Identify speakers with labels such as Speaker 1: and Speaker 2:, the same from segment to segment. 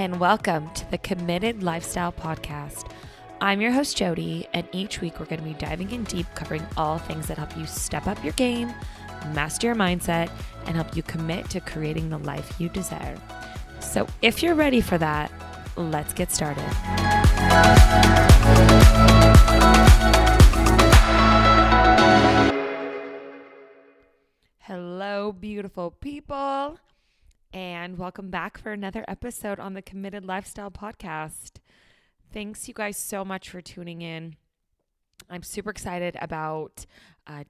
Speaker 1: and welcome to the Committed Lifestyle Podcast. I'm your host, Jody, and each week we're going to be diving in deep, covering all things that help you step up your game, master your mindset, and help you commit to creating the life you deserve. So if you're ready for that, let's get started. Hello, beautiful people, and welcome back for another episode on the Committed Lifestyle Podcast. Thanks you guys so much for tuning in. I'm super excited about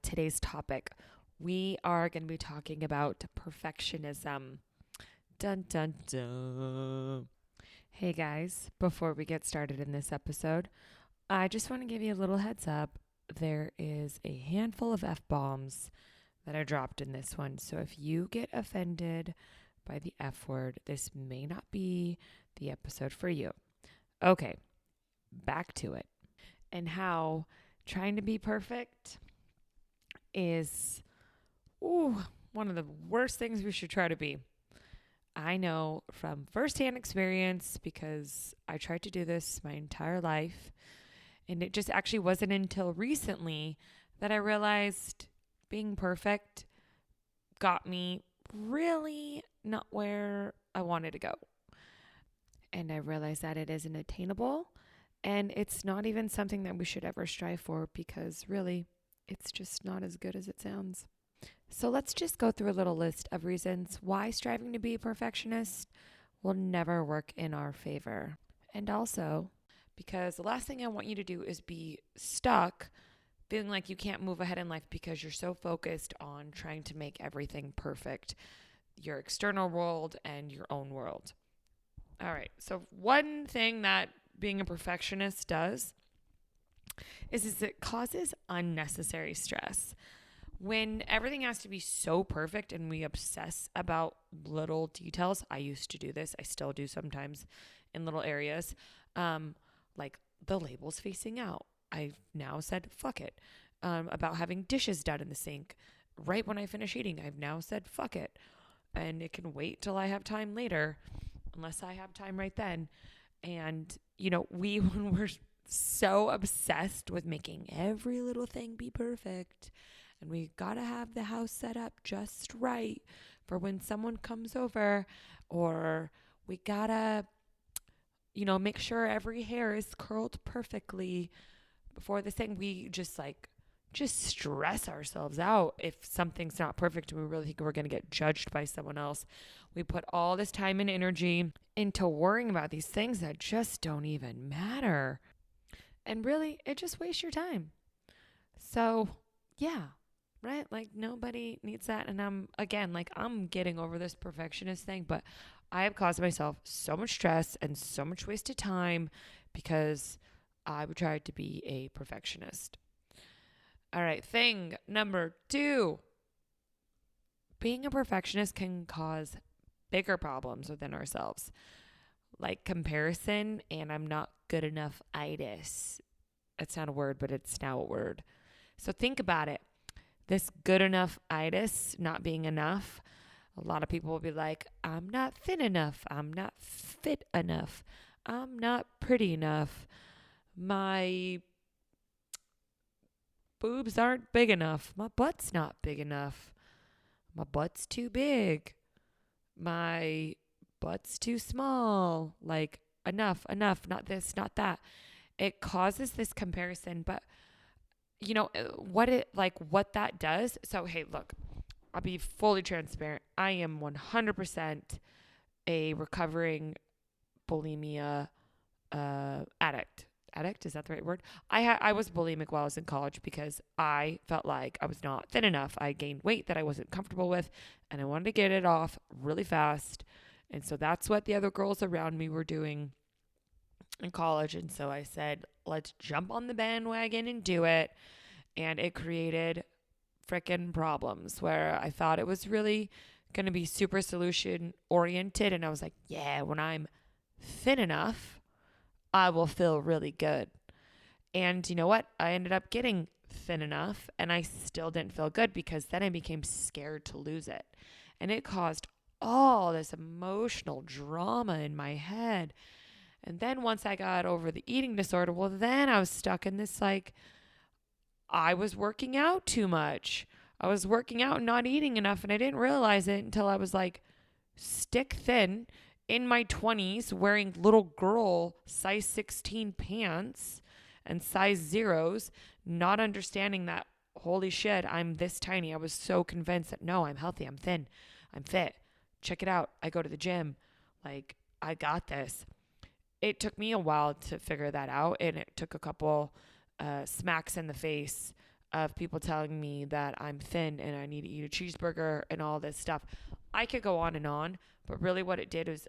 Speaker 1: today's topic. We are going to be talking about perfectionism. Dun, dun, dun. Hey guys, before we get started in this episode, I just want to give you a little heads up. There is a handful of F-bombs that are dropped in this one. So if you get offended by the F word, this may not be the episode for you. Okay, back to it. And how trying to be perfect is one of the worst things we should try to be. I know from firsthand experience because I tried to do this my entire life. And it just actually wasn't until recently that I realized being perfect got me really not where I wanted to go. And I realized that it isn't attainable and it's not even something that we should ever strive for because really it's just not as good as it sounds. So let's just go through a little list of reasons why striving to be a perfectionist will never work in our favor. And also because the last thing I want you to do is be stuck feeling like you can't move ahead in life because you're so focused on trying to make everything perfect, your external world and your own world. All right. So one thing that being a perfectionist does is it causes unnecessary stress. When everything has to be so perfect and we obsess about little details, I used to do this. I still do sometimes in little areas, like the labels facing out. I've now said, fuck it, about having dishes done in the sink. Right when I finish eating, I've now said, fuck it. And it can wait till I have time later, unless I have time right then. And, when we're so obsessed with making every little thing be perfect, and we got to have the house set up just right for when someone comes over, or we got to, make sure every hair is curled perfectly before this thing, we just stress ourselves out if something's not perfect and we really think we're going to get judged by someone else. We put all this time and energy into worrying about these things that just don't even matter. And really, it just wastes your time. So, yeah, right? Nobody needs that. And I'm getting over this perfectionist thing, but I have caused myself so much stress and so much wasted time because I would try to be a perfectionist. All right, thing number 2. Being a perfectionist can cause bigger problems within ourselves, like comparison and I'm not good enough-itis. It's not a word, but it's now a word. So think about it. This good enough-itis, not being enough, a lot of people will be like, I'm not thin enough. I'm not fit enough. I'm not pretty enough. My boobs aren't big enough. My butt's not big enough. My butt's too big. My butt's too small. Enough, not this, not that. It causes this comparison, but what that does. So, hey, look, I'll be fully transparent. I am 100% a recovering bulimia addict. Addict, is that the right word? I was bulimic while I was in college because I felt like I was not thin enough. I gained weight that I wasn't comfortable with, and I wanted to get it off really fast. And so that's what the other girls around me were doing in college. And so I said, let's jump on the bandwagon and do it. And it created freaking problems where I thought it was really going to be super solution oriented. And I was like, yeah, when I'm thin enough, I will feel really good. And you know what? I ended up getting thin enough and I still didn't feel good because then I became scared to lose it. And it caused all this emotional drama in my head. And then once I got over the eating disorder, well, then I was stuck in this like, I was working out too much. I was working out and not eating enough. And I didn't realize it until I was like stick thin in my 20s, wearing little girl size 16 pants and size zeros, not understanding that, holy shit, I'm this tiny. I was so convinced that no, I'm healthy, I'm thin, I'm fit. Check it out. I go to the gym. Like, I got this. It took me a while to figure that out, and it took a couple smacks in the face of people telling me that I'm thin and I need to eat a cheeseburger and all this stuff. I could go on, but really what it did was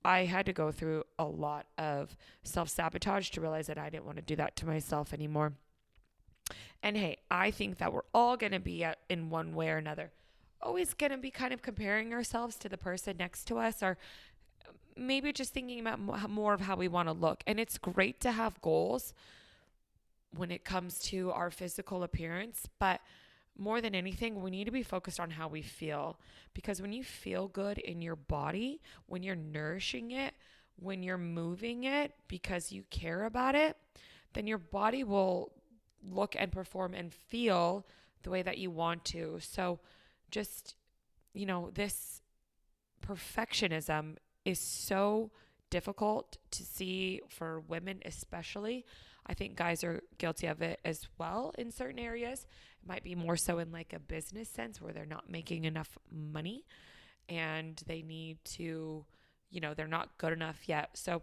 Speaker 1: I had to go through a lot of self sabotage to realize that I didn't want to do that to myself anymore. And hey, I think that we're all going to be in one way or another always going to be kind of comparing ourselves to the person next to us, or maybe just thinking about more of how we want to look. And it's great to have goals when it comes to our physical appearance, but more than anything, we need to be focused on how we feel. Because when you feel good in your body, when you're nourishing it, when you're moving it because you care about it, then your body will look and perform and feel the way that you want to. So just, this perfectionism is so difficult to see for women, especially. I think guys are guilty of it as well in certain areas. It might be more so in like a business sense where they're not making enough money and they need to, they're not good enough yet. So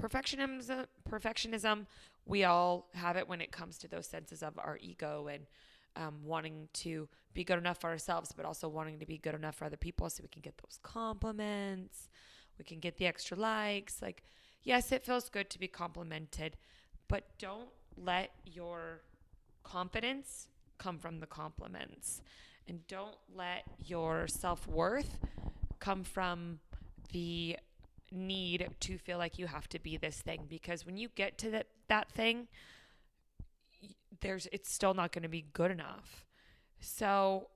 Speaker 1: perfectionism, we all have it when it comes to those senses of our ego and wanting to be good enough for ourselves, but also wanting to be good enough for other people so we can get those compliments, we can get the extra likes. Like, yes, it feels good to be complimented, but don't let your confidence come from the compliments. And don't let your self-worth come from the need to feel like you have to be this thing. Because when you get to that thing, it's still not going to be good enough. So,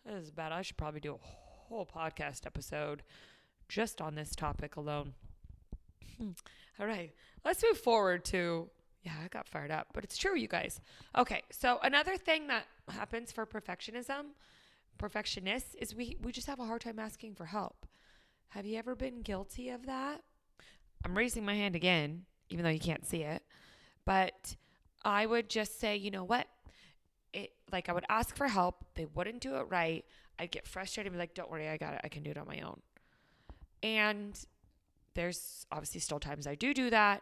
Speaker 1: this is bad. I should probably do a whole podcast episode just on this topic alone. All right, let's move forward to, I got fired up, but it's true, you guys. Okay, so another thing that happens for perfectionists, is we just have a hard time asking for help. Have you ever been guilty of that? I'm raising my hand again, even though you can't see it, but I would just say, you know what? I would ask for help. They wouldn't do it right. I'd get frustrated and be like, don't worry, I got it. I can do it on my own. And there's obviously still times I do that.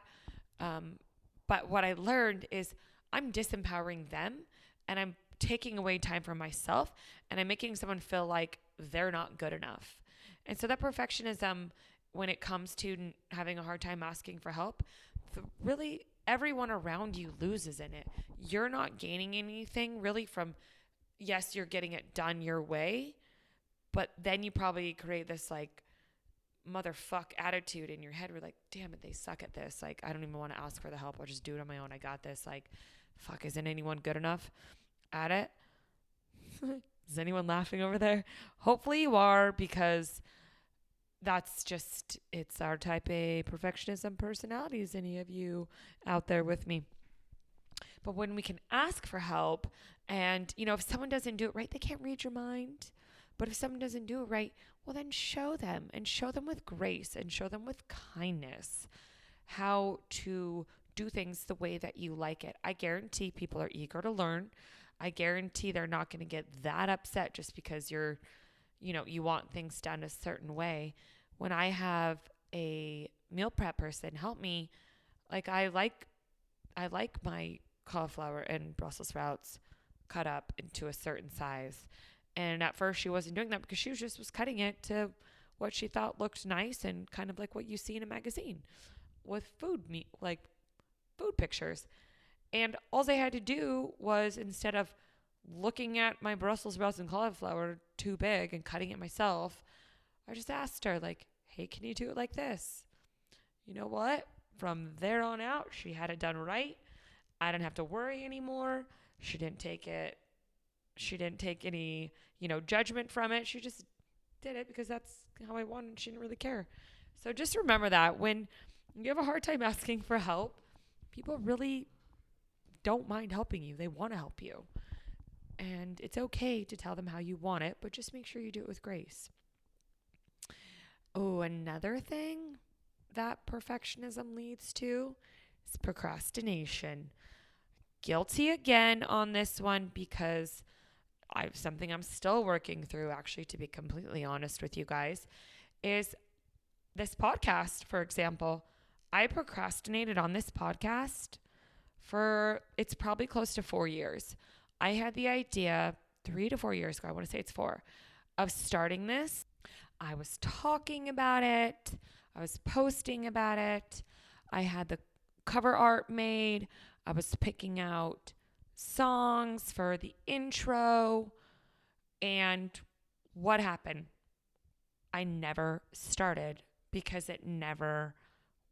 Speaker 1: But what I learned is I'm disempowering them and I'm taking away time from myself and I'm making someone feel like they're not good enough. And so that perfectionism, when it comes to having a hard time asking for help, really everyone around you loses in it. You're not gaining anything really from, yes, you're getting it done your way, but then you probably create this like motherfuck attitude in your head. We're like, damn it, they suck at this. Like, I don't even want to ask for the help. I'll just do it on my own. I got this. Like, fuck, isn't anyone good enough at it? Is anyone laughing over there? Hopefully you are, because it's our type A perfectionism personality. Is any of you out there with me? But when we can ask for help, and, if someone doesn't do it right, they can't read your mind. But if someone doesn't do it right, well, then show them, and show them with grace, and show them with kindness how to do things the way that you like it. I guarantee people are eager to learn. I guarantee they're not going to get that upset just because you want things done a certain way. When I have a meal prep person help me, like I like my cauliflower and Brussels sprouts cut up into a certain size. And at first she wasn't doing that because she was cutting it to what she thought looked nice and kind of like what you see in a magazine with food pictures. And all they had to do was, instead of looking at my Brussels sprouts and cauliflower too big and cutting it myself, I just asked her, like, hey, can you do it like this? You know what? From there on out, she had it done right. I didn't have to worry anymore. She didn't take any, judgment from it. She just did it because that's how I wanted. She didn't really care. So just remember that when you have a hard time asking for help, people really don't mind helping you. They want to help you. And it's okay to tell them how you want it, but just make sure you do it with grace. Oh, another thing that perfectionism leads to is procrastination. Guilty again on this one because I have something I'm still working through, actually, to be completely honest with you guys, is this podcast, for example. I procrastinated on this podcast for, it's probably close to 4 years. I had the idea 3 to 4 years ago, I want to say it's 4, of starting this. I was talking about it. I was posting about it. I had the cover art made. I was picking out songs for the intro. And what happened? I never started because it never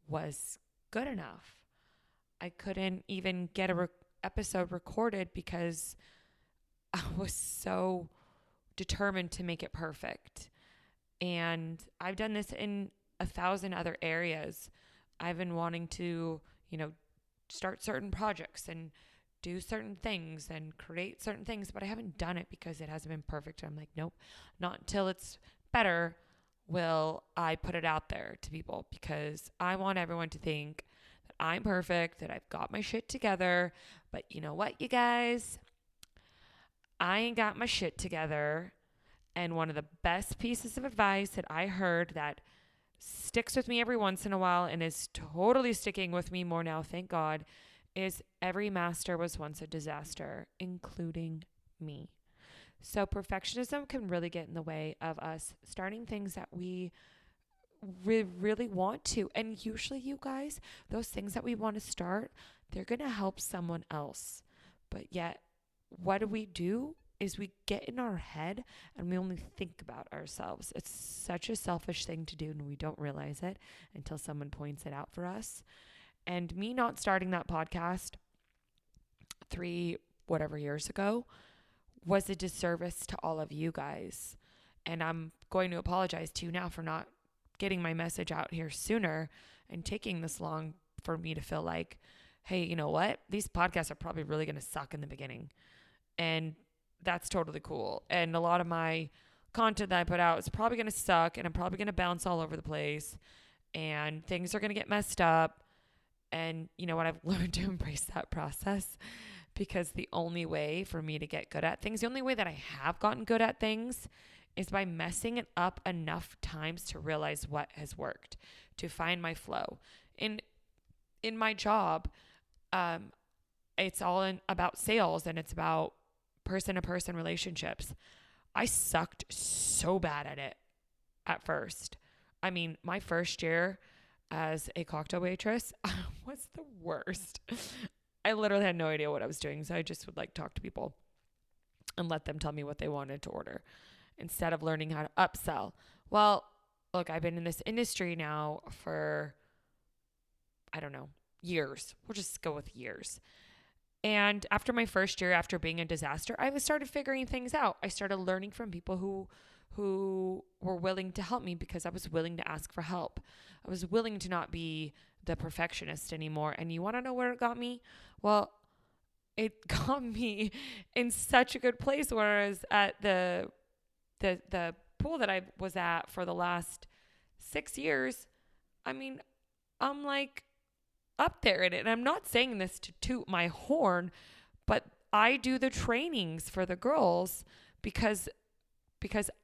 Speaker 1: was good enough. I couldn't even get a episode recorded because I was so determined to make it perfect. And I've done this in 1,000 other areas. I've been wanting to, start certain projects and do certain things and create certain things, but I haven't done it because it hasn't been perfect. I'm like, nope, not until it's better will I put it out there to people, because I want everyone to think that I'm perfect, that I've got my shit together. But you know what, you guys? I ain't got my shit together. And one of the best pieces of advice that I heard that sticks with me every once in a while and is totally sticking with me more now, thank God, is every master was once a disaster, including me. So perfectionism can really get in the way of us starting things that we really want to. And usually, you guys, those things that we want to start, they're going to help someone else. But yet, what do? Is we get in our head and we only think about ourselves. It's such a selfish thing to do, and we don't realize it until someone points it out for us. And me not starting that podcast 3 years ago was a disservice to all of you guys. And I'm going to apologize to you now for not getting my message out here sooner and taking this long for me to feel like, hey, you know what? These podcasts are probably really going to suck in the beginning. And that's totally cool. And a lot of my content that I put out is probably going to suck, and I'm probably going to bounce all over the place, and things are going to get messed up. And you know what? I've learned to embrace that process, because the only way for me to get good at things, the only way that I have gotten good at things, is by messing it up enough times to realize what has worked, to find my flow. In my job, it's all about sales, and it's about person-to-person relationships. I sucked so bad at it at first. I mean, my first year as a cocktail waitress was the worst. I literally had no idea what I was doing, so I just would talk to people and let them tell me what they wanted to order instead of learning how to upsell. Well, look, I've been in this industry now for, I don't know, years. We'll just go with years. And after my first year, after being a disaster, I started figuring things out. I started learning from people who were willing to help me, because I was willing to ask for help. I was willing to not be the perfectionist anymore. And you want to know where it got me? Well, it got me in such a good place. Whereas at the pool that I was at for the last 6 years, I mean, I'm up there in it. And I'm not saying this to toot my horn, but I do the trainings for the girls because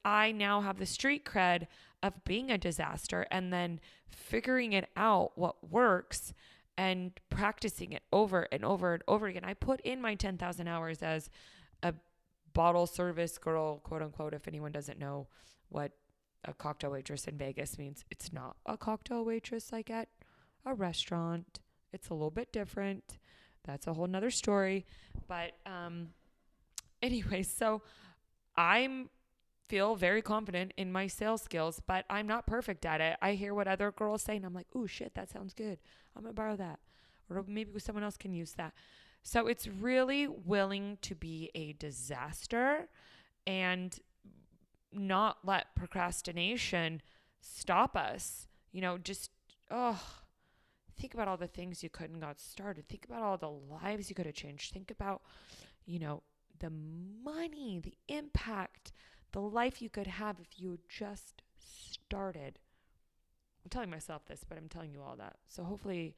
Speaker 1: I now have the street cred of being a disaster and then figuring it out what works and practicing it over and over and over again. I put in my 10,000 hours as a bottle service girl, quote unquote, if anyone doesn't know what a cocktail waitress in Vegas means. It's not a cocktail waitress like at a restaurant. It's a little bit different. That's a whole nother story. But anyway, so I feel very confident in my sales skills, but I'm not perfect at it. I hear what other girls say, and I'm like, ooh, shit, that sounds good. I'm going to borrow that. Or maybe someone else can use that. So it's really willing to be a disaster and not let procrastination stop us. Just, oh, think about all the things you could and got started. Think about all the lives you could have changed. Think about, you know, the money, the impact, the life you could have if you just started. I'm telling myself this, but I'm telling you all that. So hopefully,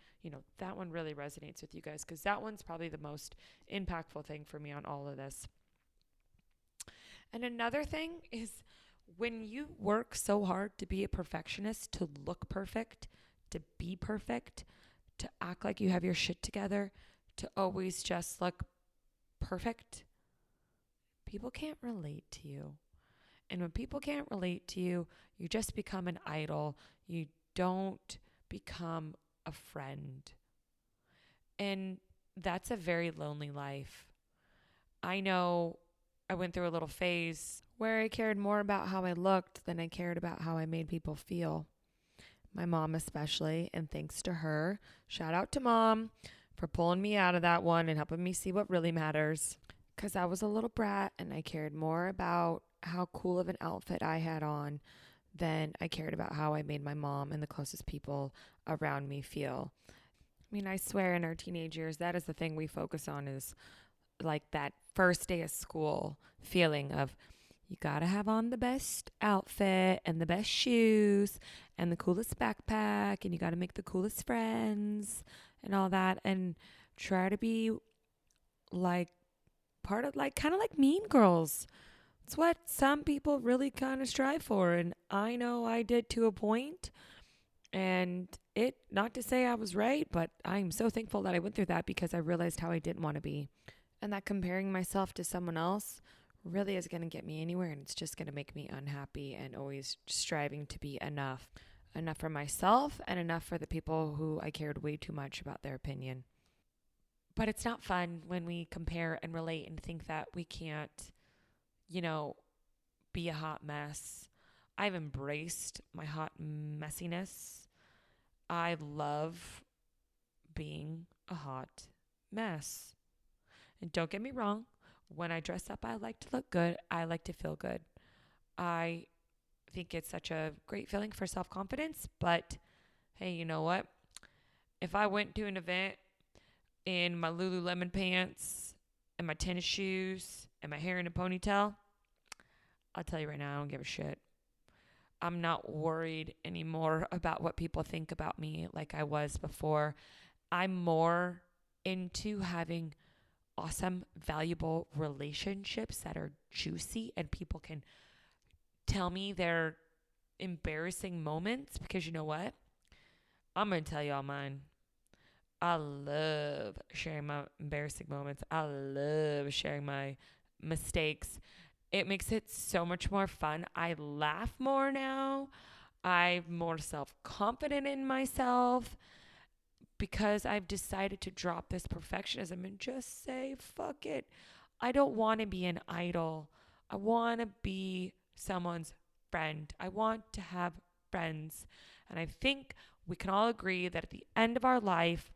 Speaker 1: that one really resonates with you guys, because that one's probably the most impactful thing for me on all of this. And another thing is, when you work so hard to be a perfectionist, to look perfect, to be perfect, to act like you have your shit together, to always just look perfect, people can't relate to you. And when people can't relate to you, you just become an idol. You don't become a friend. And that's a very lonely life. I know I went through a little phase where I cared more about how I looked than I cared about how I made people feel. My mom especially, and thanks to her, shout out to Mom for pulling me out of that one and helping me see what really matters. Because I was a little brat and I cared more about how cool of an outfit I had on than I cared about how I made my mom and the closest people around me feel. I mean, I swear in our teenage years, that is the thing we focus on, is like that first day of school feeling of, you gotta have on the best outfit and the best shoes and the coolest backpack, and you gotta make the coolest friends and all that, and try to be like part of, like, kind of like Mean Girls. It's what some people really kind of strive for, and I know I did to a point. And it, not to say I was right, but I'm so thankful that I went through that, because I realized how I didn't want to be. And that comparing myself to someone else really is going to get me anywhere, and it's just going to make me unhappy, and always striving to be enough. Enough for myself and enough for the people who I cared way too much about their opinion. But it's not fun when we compare and relate and think that we can't, you know, be a hot mess. I've embraced my hot messiness. I love being a hot mess. And don't get me wrong, when I dress up, I like to look good. I like to feel good. I think it's such a great feeling for self confidence. But hey, you know what? If I went to an event in my Lululemon pants and my tennis shoes and my hair in a ponytail, I'll tell you right now, I don't give a shit. I'm not worried anymore about what people think about me like I was before. I'm more into having awesome, valuable relationships that are juicy, and people can tell me their embarrassing moments, because you know what? I'm going to tell you all mine. I love sharing my embarrassing moments. I love sharing my mistakes. It makes it so much more fun. I laugh more now. I'm more self confident in myself, because I've decided to drop this perfectionism and just say, fuck it. I don't want to be an idol. I want to be someone's friend. I want to have friends. And I think we can all agree that at the end of our life,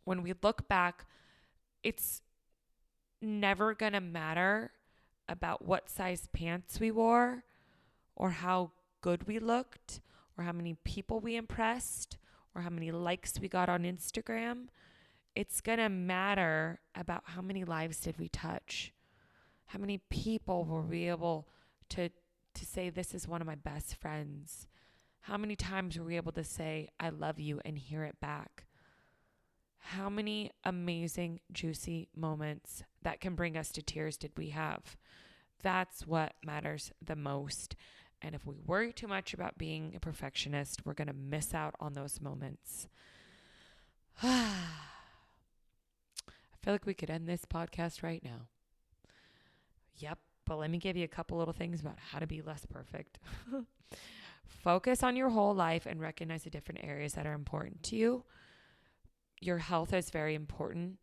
Speaker 1: when we look back, it's never going to matter about what size pants we wore, or how good we looked, or how many people we impressed, or how many likes we got on Instagram. It's going to matter about how many lives did we touch? How many people were we able to say, this is one of my best friends? How many times were we able to say, I love you, and hear it back? How many amazing, juicy moments that can bring us to tears did we have? That's what matters the most. And if we worry too much about being a perfectionist, we're going to miss out on those moments. I feel like we could end this podcast right now. Yep, but let me give you a couple little things about how to be less perfect. Focus on your whole life and recognize the different areas that are important to you. Your health is very important,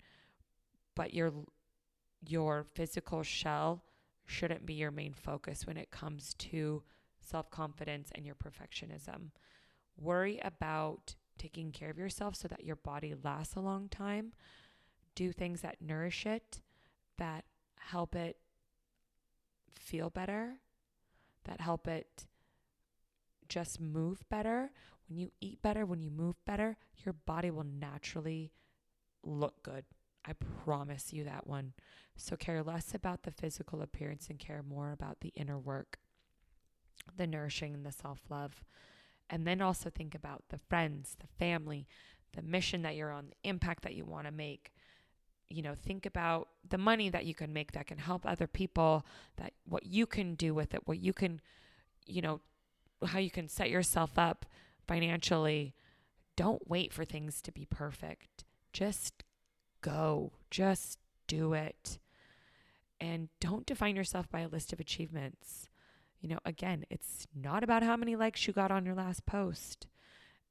Speaker 1: but your physical shell shouldn't be your main focus when it comes to self-confidence and your perfectionism. Worry about taking care of yourself so that your body lasts a long time. Do things that nourish it, that help it feel better. that help it just move better. When you eat better, when you move better, your body will naturally look good. I promise you that one. So care less about the physical appearance and care more about the inner work, the nourishing and the self-love. And then also think about the friends, the family, the mission that you're on, the impact that you want to make. Think about the money that you can make that can help other people, that what you can do with it, what you can, how you can set yourself up financially. Don't wait for things to be perfect. Just go. Just do it. And don't define yourself by a list of achievements. Again, it's not about how many likes you got on your last post.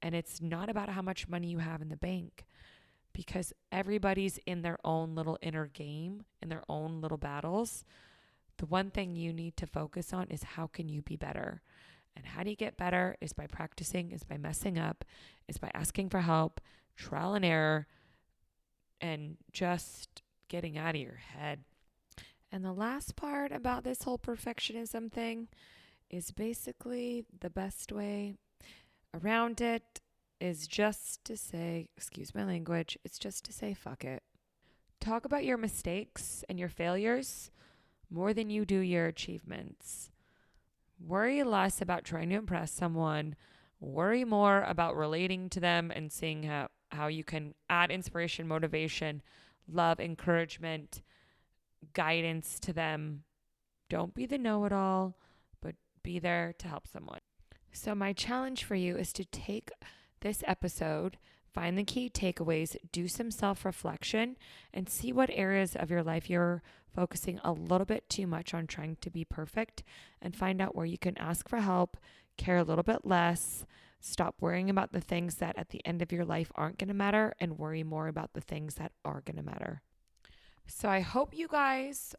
Speaker 1: And it's not about how much money you have in the bank, because everybody's in their own little inner game, in their own little battles. The one thing you need to focus on is how can you be better? And how do you get better is by practicing, is by messing up, is by asking for help, trial and error, and just getting out of your head. And the last part about this whole perfectionism thing is basically the best way around it is just to say, excuse my language, it's just to say fuck it. Talk about your mistakes and your failures more than you do your achievements. Worry less about trying to impress someone. Worry more about relating to them and seeing how you can add inspiration, motivation, love, encouragement, guidance to them. Don't be the know-it-all, but be there to help someone. So my challenge for you is to take this episode, find the key takeaways, do some self-reflection, and see what areas of your life you're focusing a little bit too much on trying to be perfect, and find out where you can ask for help, care a little bit less, stop worrying about the things that at the end of your life aren't going to matter, and worry more about the things that are going to matter. So I hope you guys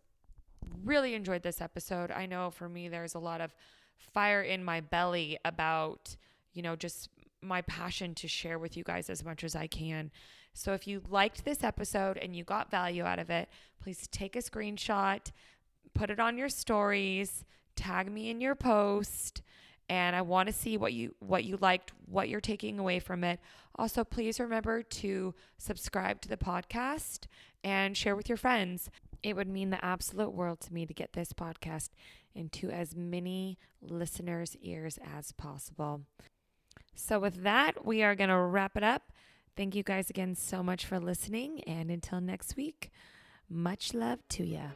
Speaker 1: really enjoyed this episode. I know for me, there's a lot of fire in my belly about, just my passion to share with you guys as much as I can. So if you liked this episode and you got value out of it, please take a screenshot, put it on your stories, tag me in your post, and I want to see what you liked, what you're taking away from it. Also, please remember to subscribe to the podcast and share with your friends. It would mean the absolute world to me to get this podcast into as many listeners' ears as possible. So with that, we are going to wrap it up. Thank you guys again so much for listening. And until next week, much love to ya.